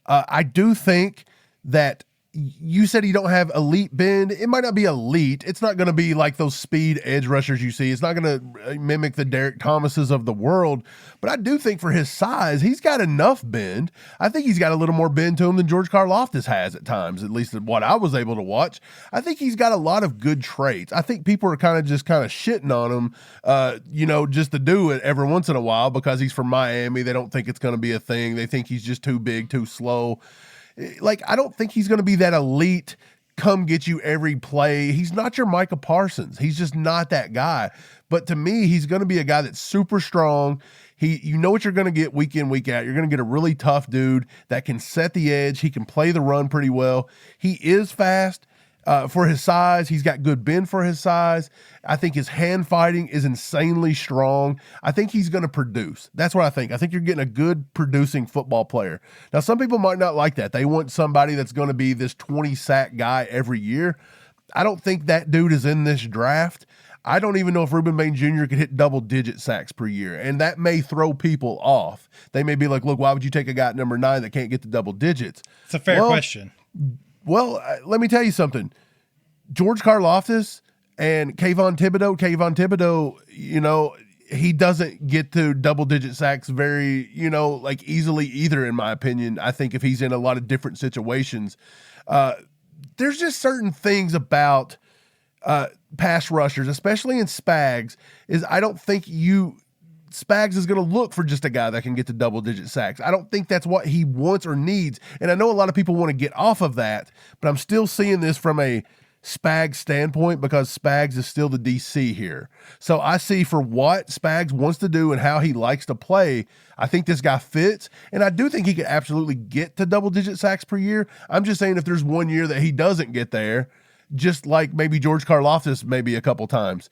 I do think that you said he don't have elite bend. It might not be elite. It's not going to be like those speed edge rushers you see. It's not going to mimic the Derek Thomases of the world. But I do think for his size, he's got enough bend. I think he's got a little more bend to him than George Karlaftis has at times, at least what I was able to watch. I think he's got a lot of good traits. I think people are kind of shitting on him, just to do it every once in a while because he's from Miami. They don't think it's going to be a thing. They think he's just too big, too slow. Like, I don't think he's going to be that elite, come get you every play. He's not your Micah Parsons. He's just not that guy. But to me, he's going to be a guy that's super strong. You know what you're going to get week in, week out. You're going to get a really tough dude that can set the edge. He can play the run pretty well. He is fast. For his size, he's got good bend for his size. I think his hand fighting is insanely strong. I think he's going to produce. That's what I think. I think you're getting a good producing football player. Now, some people might not like that. They want somebody that's going to be this 20-sack guy every year. I don't think that dude is in this draft. I don't even know if Ruben Bane Jr. could hit double-digit sacks per year, and that may throw people off. They may be like, look, why would you take a guy at number 9 that can't get to double digits? It's a fair question. Well, let me tell you something. George Karlaftis and Kayvon Thibodeau, you know, he doesn't get to double-digit sacks very, you know, like easily either, in my opinion. I think if he's in a lot of different situations, there's just certain things about pass rushers, especially in Spags, is I don't think Spags is going to look for just a guy that can get to double-digit sacks. I don't think that's what he wants or needs. And I know a lot of people want to get off of that, but I'm still seeing this from a Spags standpoint because Spags is still the DC here. So I see for what Spags wants to do and how he likes to play, I think this guy fits. And I do think he could absolutely get to double-digit sacks per year. I'm just saying if there's one year that he doesn't get there, just like maybe George Karlaftis maybe a couple times,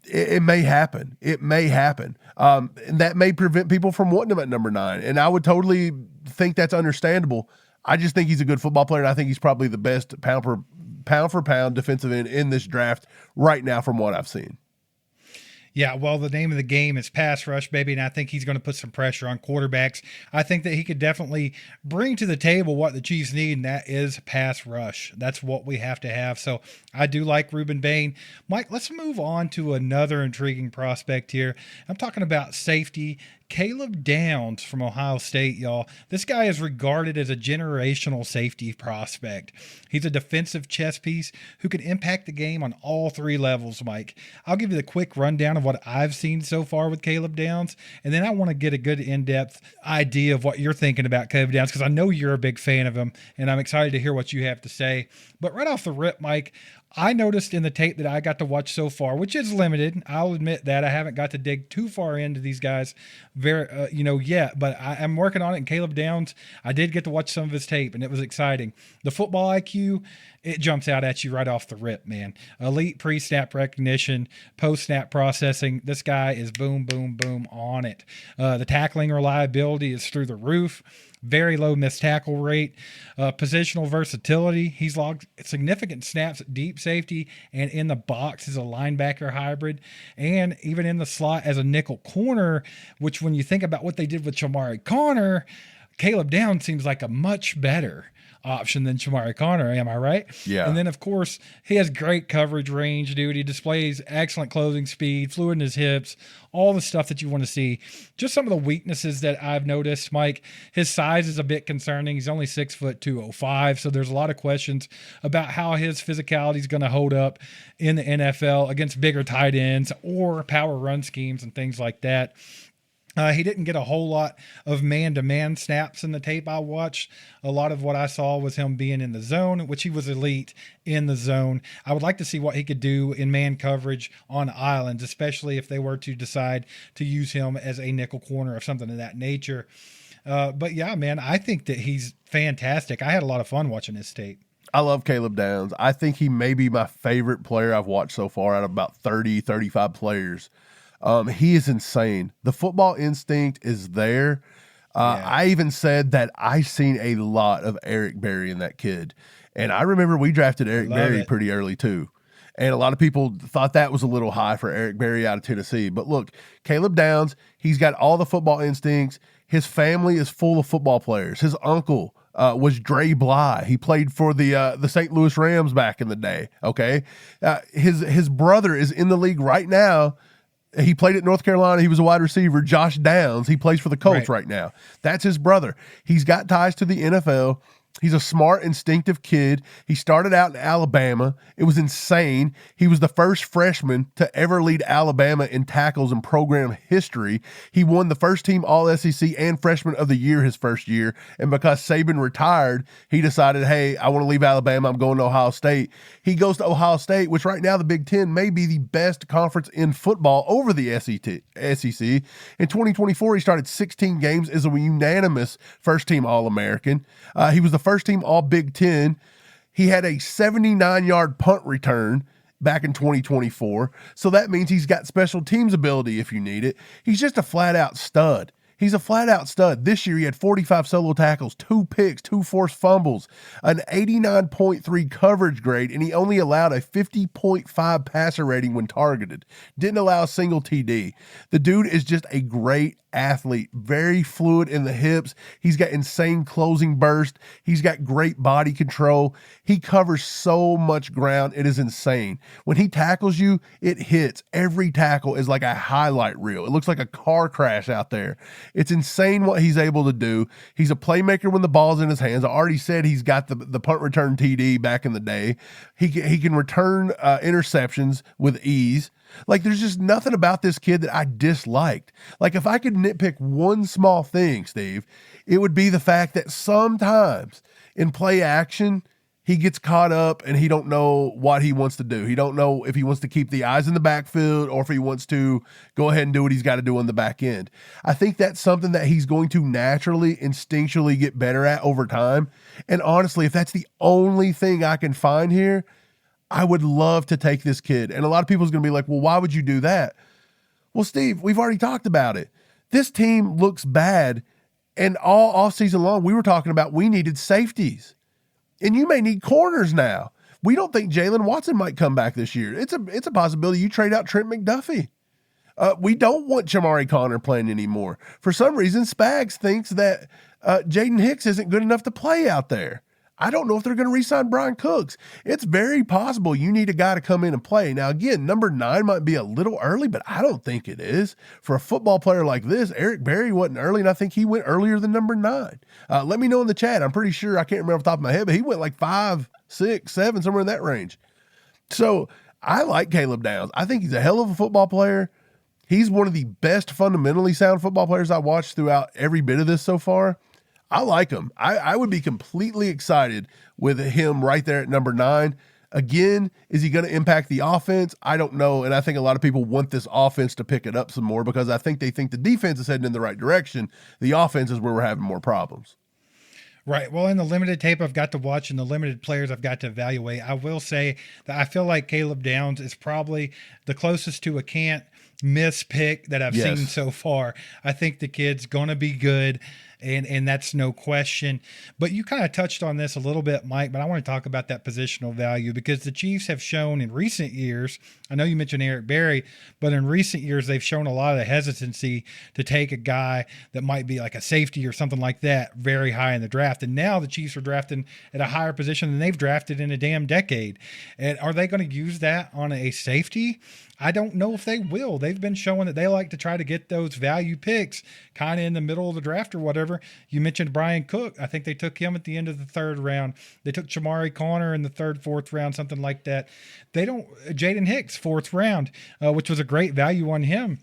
it may happen. It may happen. And that may prevent people from wanting him at number 9. And I would totally think that's understandable. I just think he's a good football player, and I think he's probably the best pound for pound defensive end in this draft right now from what I've seen. Yeah, well, the name of the game is pass rush, baby, and I think he's going to put some pressure on quarterbacks. I think that he could definitely bring to the table what the Chiefs need, and that is pass rush. That's what we have to have. So I do like Ruben Bane. Mike, let's move on to another intriguing prospect here. I'm talking about safety Caleb Downs from Ohio State, y'all. This guy is regarded as a generational safety prospect. He's a defensive chess piece who can impact the game on all 3 levels, Mike. I'll give you the quick rundown of what I've seen so far with Caleb Downs, and then I want to get a good in-depth idea of what you're thinking about Caleb Downs, because I know you're a big fan of him, and I'm excited to hear what you have to say. But right off the rip, Mike, I noticed in the tape that I got to watch so far, which is limited, I'll admit that I haven't got to dig too far into these guys yet, but I'm working on it. And Caleb Downs, I did get to watch some of his tape, and it was exciting. The football IQ, it jumps out at you right off the rip, man. Elite pre-snap recognition, post-snap processing. This guy is boom, boom, boom on it. The tackling reliability is through the roof. Very low missed tackle rate, positional versatility. He's logged significant snaps at deep safety and in the box as a linebacker hybrid, and even in the slot as a nickel corner, which when you think about what they did with Shamari Connor, Caleb Downs seems like a much better option than Shamari Connor. Am I right? Yeah. And then, of course, he has great coverage range, dude. He displays excellent closing speed, fluid in his hips, all the stuff that you want to see. Just some of the weaknesses that I've noticed, Mike. His size is a bit concerning. He's only 6'2", 205. So there's a lot of questions about how his physicality is going to hold up in the NFL against bigger tight ends or power run schemes and things like that. He didn't get a whole lot of man-to-man snaps in the tape I watched. A lot of what I saw was him being in the zone, which he was elite in the zone. I would like to see what he could do in man coverage on islands, especially if they were to decide to use him as a nickel corner or something of that nature. But yeah, man, I think that he's fantastic. I had a lot of fun watching his tape. I love Caleb Downs. I think he may be my favorite player I've watched so far out of about 30, 35 players. He is insane. The football instinct is there. I even said that I seen a lot of Eric Berry in that kid. And I remember we drafted Eric Berry pretty early too. And a lot of people thought that was a little high for Eric Berry out of Tennessee. But look, Caleb Downs, he's got all the football instincts. His family is full of football players. His uncle was Dre Bly. He played for the St. Louis Rams back in the day. Okay. His brother is in the league right now. He played at North Carolina. He was a wide receiver. Josh Downs. He plays for the Colts right now. That's his brother. He's got ties to the NFL. He's a smart, instinctive kid. He started out in Alabama. It was insane. He was the first freshman to ever lead Alabama in tackles in program history. He won the first team All-SEC and Freshman of the Year his first year. And because Saban retired, he decided, hey, I want to leave Alabama. I'm going to Ohio State. He goes to Ohio State, which right now the Big Ten may be the best conference in football over the SEC. In 2024, he started 16 games as a unanimous first-team All-American. He was the first team all Big Ten. He had a 79-yard punt return back in 2024. So that means he's got special teams ability if you need it. He's just a flat-out stud. He's a flat-out stud. This year, he had 45 solo tackles, 2 picks, 2 forced fumbles, an 89.3 coverage grade, and he only allowed a 50.5 passer rating when targeted. Didn't allow a single TD. The dude is just a great athlete, very fluid in the hips. He's got insane closing burst. He's got great body control. He covers so much ground. It is insane. When he tackles you, it hits. Every tackle is like a highlight reel. It looks like a car crash out there. It's insane what he's able to do. He's a playmaker when the ball's in his hands. I already said he's got the punt return TD back in the day. He can return interceptions with ease. Like, there's just nothing about this kid that I disliked. Like, if I could nitpick one small thing, Steve, it would be the fact that sometimes in play action, he gets caught up and he don't know what he wants to do. He don't know if he wants to keep the eyes in the backfield or if he wants to go ahead and do what he's got to do on the back end. I think that's something that he's going to naturally, instinctually get better at over time. And honestly, if that's the only thing I can find here, I would love to take this kid. And a lot of people's going to be like, well, why would you do that? Well, Steve, we've already talked about it. This team looks bad. And all offseason long, we were talking about we needed safeties. And you may need corners now. We don't think Jalen Watson might come back this year. It's a possibility you trade out Trent McDuffie. We don't want Jamari Connor playing anymore. For some reason, Spags thinks that Jaden Hicks isn't good enough to play out there. I don't know if they're going to re-sign Brian Cooks. It's very possible you need a guy to come in and play. Now, again, number 9 might be a little early, but I don't think it is. For a football player like this, Eric Berry wasn't early, and I think he went earlier than number 9. Let me know in the chat. I'm pretty sure, I can't remember off the top of my head, but he went like 5, 6, 7, somewhere in that range. So I like Caleb Downs. I think he's a hell of a football player. He's one of the best fundamentally sound football players I watched throughout every bit of this so far. I like him. I would be completely excited with him right there at number 9. Again, is he going to impact the offense? I don't know. And I think a lot of people want this offense to pick it up some more because I think they think the defense is heading in the right direction. The offense is where we're having more problems. Right. Well, in the limited tape I've got to watch and the limited players I've got to evaluate, I will say that I feel like Caleb Downs is probably the closest to a can't miss pick that I've seen so far. I think the kid's going to be good. And that's no question. But you kind of touched on this a little bit, Mike, but I want to talk about that positional value because the Chiefs have shown in recent years, I know you mentioned Eric Berry, but in recent years, they've shown a lot of hesitancy to take a guy that might be like a safety or something like that very high in the draft. And now the Chiefs are drafting at a higher position than they've drafted in a damn decade. And are they going to use that on a safety? I don't know if they will. They've been showing that they like to try to get those value picks kind of in the middle of the draft or whatever. You mentioned Brian Cook. I think they took him at the end of the 3rd round. They took Jamari Connor in the 3rd, 4th round, something like that. They don't, Jaden Hicks, 4th round, which was a great value on him.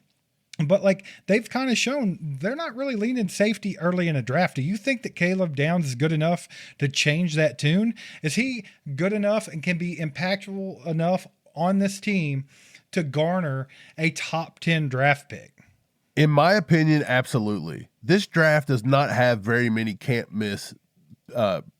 But like they've kind of shown they're not really leaning safety early in a draft. Do you think that Caleb Downs is good enough to change that tune? Is he good enough and can be impactful enough on this team to garner a top 10 draft pick? In my opinion, absolutely. This draft does not have very many can't miss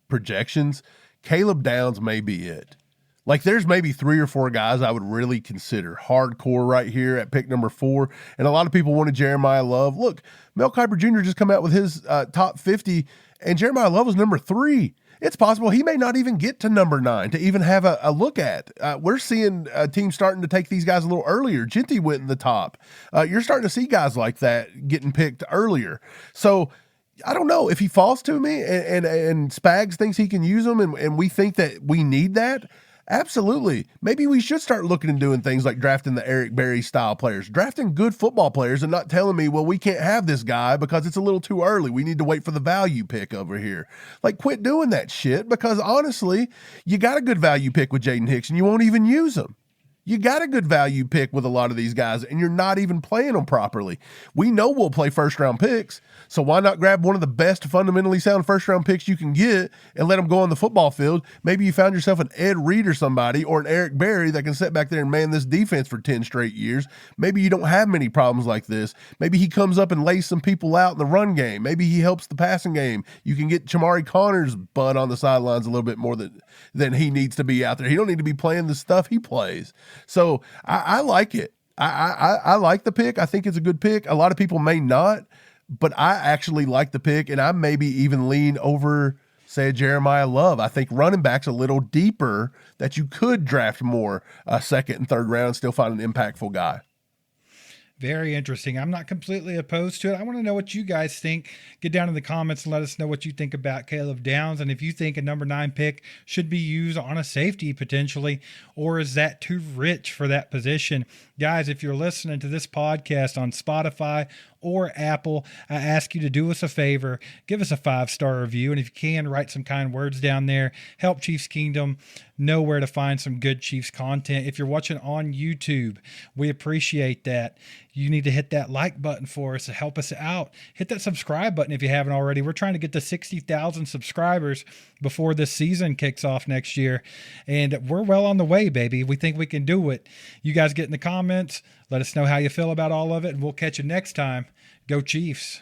projections. Caleb Downs may be it. Like there's maybe 3 or 4 guys I would really consider hardcore right here at pick number 4. And a lot of people wanted Jeremiah Love. Look, Mel Kiper Jr. just come out with his top 50 and Jeremiah Love was number 3. It's possible he may not even get to number 9 to even have a look at. We're seeing teams starting to take these guys a little earlier. Genty went in the top. You're starting to see guys like that getting picked earlier. So I don't know if he falls to me and Spags thinks he can use them and we think that we need that. Absolutely. Maybe we should start looking and doing things like drafting the Eric Berry style players, drafting good football players, and not telling me, well, we can't have this guy because it's a little too early. We need to wait for the value pick over here. Like, quit doing that shit, because honestly, you got a good value pick with Jaden Hicks and you won't even use him. You got a good value pick with a lot of these guys, and you're not even playing them properly. We know we'll play first-round picks, so why not grab one of the best fundamentally sound first-round picks you can get and let them go on the football field? Maybe you found yourself an Ed Reed or somebody, or an Eric Berry that can sit back there and man this defense for 10 straight years. Maybe you don't have many problems like this. Maybe he comes up and lays some people out in the run game. Maybe he helps the passing game. You can get Chamari Connor's butt on the sidelines a little bit more than he needs to be out there. He don't need to be playing the stuff he plays. So I like it. I like the pick. I think it's a good pick. A lot of people may not, but I actually like the pick, and I maybe even lean over, say, Jeremiah Love. I think running back's a little deeper, that you could draft more second and third round and still find an impactful guy. Very interesting. I'm not completely opposed to it. I want to know what you guys think. Get down in the comments and let us know what you think about Caleb Downs, and if you think a number 9 pick should be used on a safety potentially, or is that too rich for that position? Guys, if you're listening to this podcast on Spotify or Apple, I ask you to do us a favor, give us a 5-star review, and if you can, write some kind words down there. Help Chiefs Kingdom know where to find some good Chiefs content. If you're watching on YouTube, we appreciate that. You need to hit that like button for us to help us out. Hit that subscribe button if you haven't already. We're trying to get to 60,000 subscribers before this season kicks off next year, and we're well on the way, baby. We think we can do it. You guys get in the comments. Let us know how you feel about all of it, and we'll catch you next time. Go Chiefs.